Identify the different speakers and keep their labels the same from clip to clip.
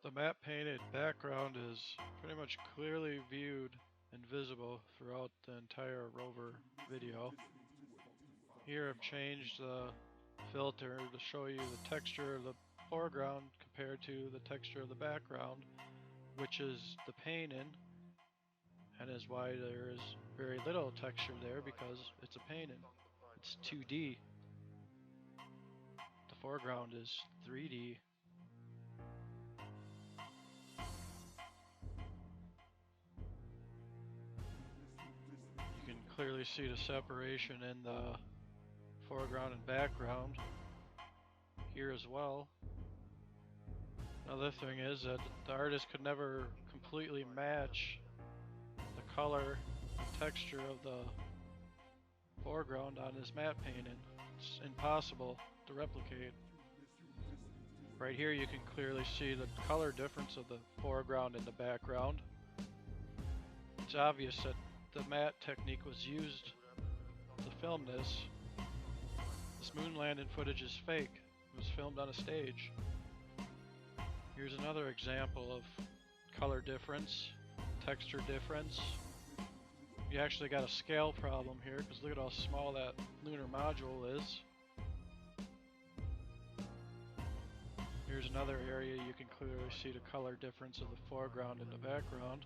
Speaker 1: The matte painted background is pretty much clearly viewed and visible throughout the entire Rover video. Here I've changed the filter to show you the texture of the foreground compared to the texture of the background, which is the painting, and is why there is very little texture there because it's a painting. It's 2D. The foreground is 3D. You can clearly see the separation in the foreground and background here as well. Another thing is that the artist could never completely match the color and texture of the foreground on his matte painting. It's impossible to replicate. Right here you can clearly see the color difference of the foreground and the background. It's obvious that the matte technique was used to film this. This moon landing footage is fake. It was filmed on a stage. Here's another example of color difference, texture difference. You actually got a scale problem here because look at how small that lunar module is. Here's another area you can clearly see the color difference of the foreground and the background.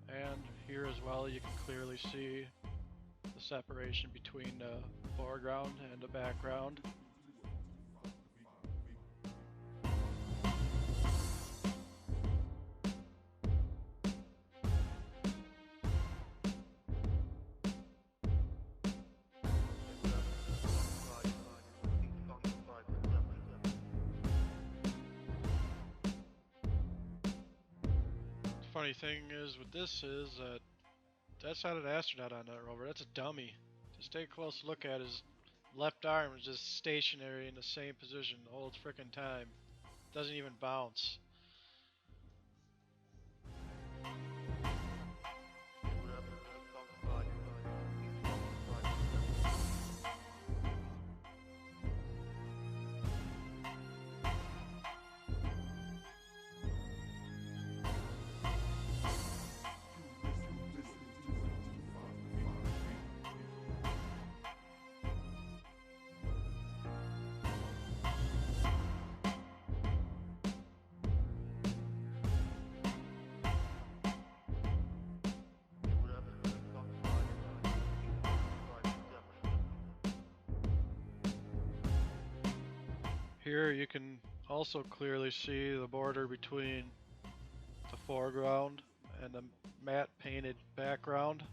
Speaker 1: And here as well you can clearly see the separation between the foreground and the background. Funny thing is with this is that that's not an astronaut on that rover, that's a dummy. Just take a close look at his left arm is just stationary in the same position the whole frickin' time. Doesn't even bounce. Here you can also clearly see the border between the foreground and the matte painted background.